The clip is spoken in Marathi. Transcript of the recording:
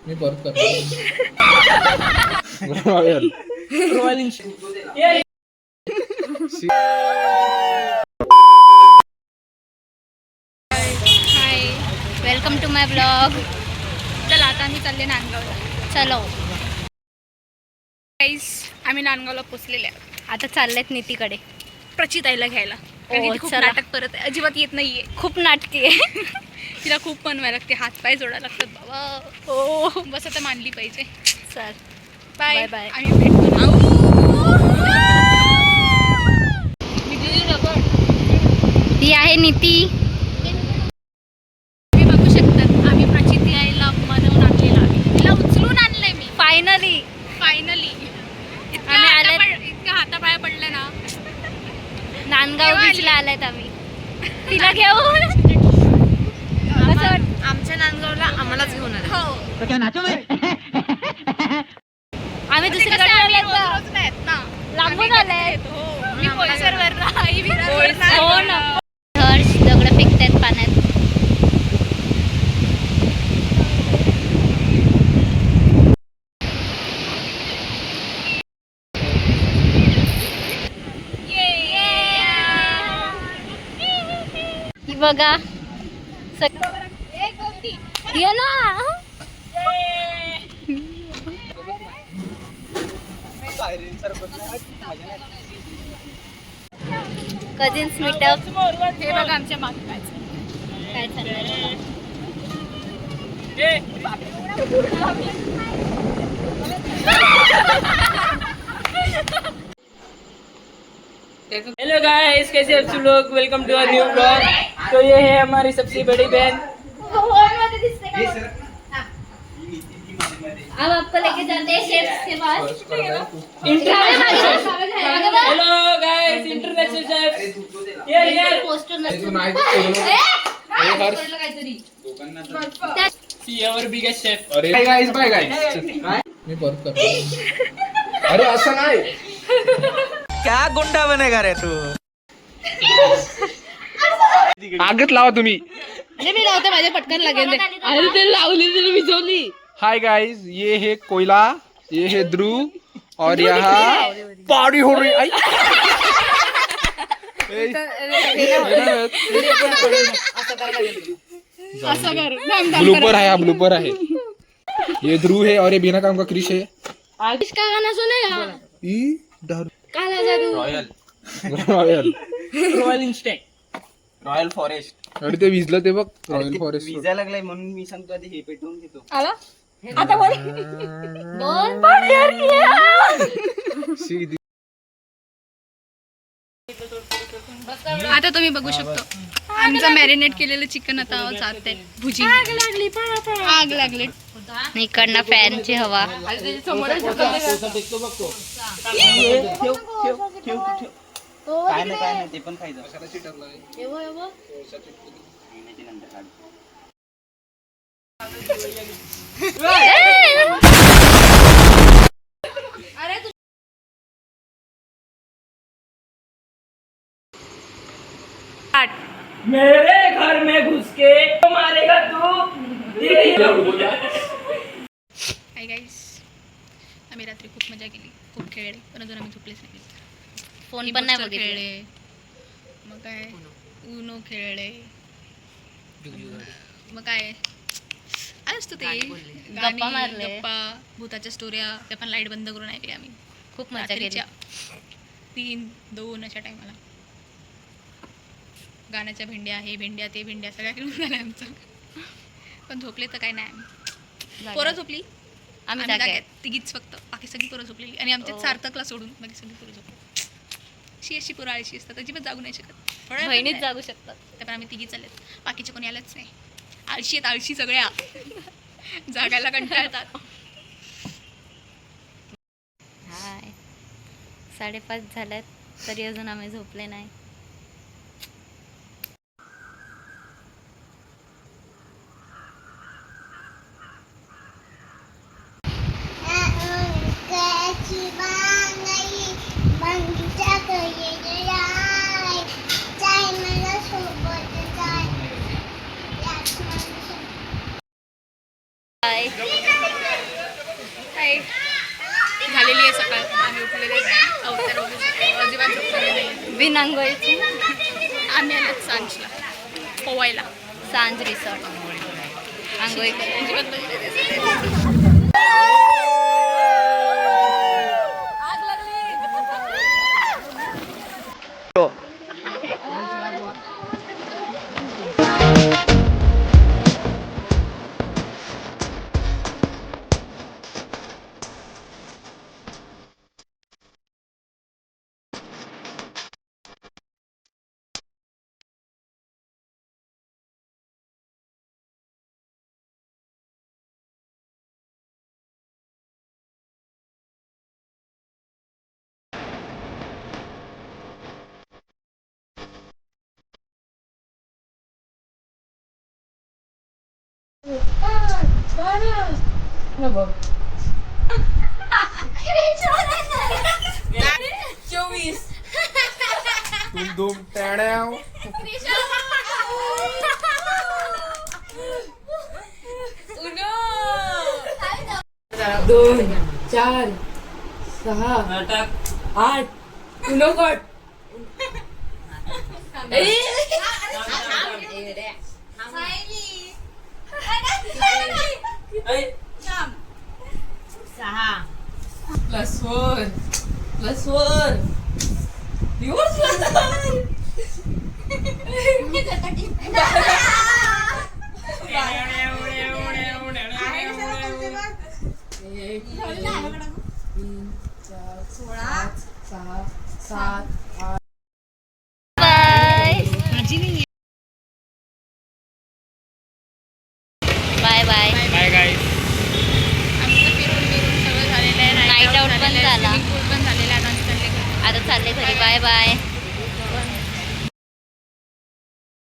मी परत करतो. हाय, वेलकम टू माय ब्लॉग. चला आता आम्ही चालले नांदगावला. चलो गाईस, आम्ही नांदगावला पोचलेले आहे. आता चाललेत नीतीकडे प्रचिताईला घ्यायला. कारण ती खूप नाटक करत आहे, अजिबात येत नाहीये. खूप नाटकी आहे. तिला खूप बनवायला लागते, हात पाय जोडायला लागतात बाबा. हो बस आता मानली पाहिजे. चल बाय बाय. आम्ही भेटतो. ही आहे नीती. तुम्ही बघू शकतात आम्ही प्रचिताईला मनवून आणलेला आहे. तिला उचलून आणलंय मी. फायनली आम्ही आले. इतक्या हातापाया पडले ना. नांदगाव बीचला आलेत आम्ही. तिला घेऊन आमच्या नांदगावला आम्हालाच घेऊन आले. हो आम्ही दुसरीकडे आहेत ना, लांबून आले. मी बोईसरवर हो ना. हर्ष दगड फेकतायत पाण्यात. ही बघा ये ना. Cousins meetup. हे बघा आमच्या मागे काय चाललंय. हेलो गाइस, कैसे आप सब लोग. Welcome to our new blog. तो ये है हमारी सबसे बड़ी बहन. अब आपको लेके जाते हैं शेफ्स के पास. Hello guys, international chef. ये poster see our biggest chef. अरे गाईस, बाय गाईस. मी परत करतो. अरे असं नाही. क्या गुंडा बनेगा रे तू. आगत लावा तुम्ही. मी लावते, माझ्या पटकन लागेल. अरे ते लावली तरी विझवली. हाय गाइस, ये है कोयला, ये है ध्रुव और यहाँ पार्टी हो रही. आई असं कर. ब्लूपर है, ब्लूपर है. ये ध्रुव है और ये बिना काम का क्रिश है. इसका गाना सुनेगा. काला जादू. Royal royal instant. Royal forest. अरे ते विजलं ते बघ. रॉयल फॉरेस्ट विजा लागलाय म्हणून मी सांगतो आधी हे पेटवून घेतो. आला आता बोल. आता तुम्ही बघू शकतो आमचं मॅरिनेट केलेलं चिकन आता जातंय भुजी. आग लागली. इकडनं फॅनची हवा. काय नाही ते पण खायचं. मेरे घर में घुस के तो मारेगा तू. हाय गाईस, आम्ही रात्री खूप मजा केली, खूप खेळले, पण अजून आम्ही झोपलेच नाही. फोन पण नाही खेळले. मग काय उनो खेळले. मग काय असतं ते गप्पा मारले, गप्पा, भूताच्या स्टोऱ्या. त्या पण लाईट बंद करून ऐकल्या आम्ही. खूप मजा केली. 3-2 अशा टायमाला गाण्याच्या भेंड्या, हे भेंड्या, ते भेंड्या सगळ्या खेळून झाल्या आमचं. पण झोपले तर काय नाही आम्ही. पोरं झोपली, आम्ही जाग्यात तिघीच फक्त. बाकी सगळी पोरं झोपलेली. आणि आमच्या सार्थकला सोडून बाकी सगळी पोरं झोपली. अशी पोरं आळशी असतात, अजिबात जागू नाही शकत. थोड्या बहिणीच जागू शकतात. तर पण आम्ही तिघी चाललेत. बाकीचे कोणी आलंच नाही. आळशी आहेत, आळशी सगळ्या. जागायला कंटाळतात. हाय, 5:30 झाल्यात तरी अजून आम्ही झोपले नाही. बाय. बाय. झालेली आहे सकाळ. आम्ही उठलेले अवतार वगैरे अजिबात झोपलेले नाही. बिन आंघोळीची आम्ही आलो सांजला पोवायला. सांज रिसॉर्ट आंघोळी अजिबात बघितलं धूम धूम टॅड्याव. 2 4 6 8 उनो कट +1 दिवस बाय बाय बाय गाईस. आमचं फिरून सगळं झालेलं आहे. Night out पण झाला. स्विमिंग पूल पण झालेला आहे. आता चालले घरी. आता चालले घरी बाय बाय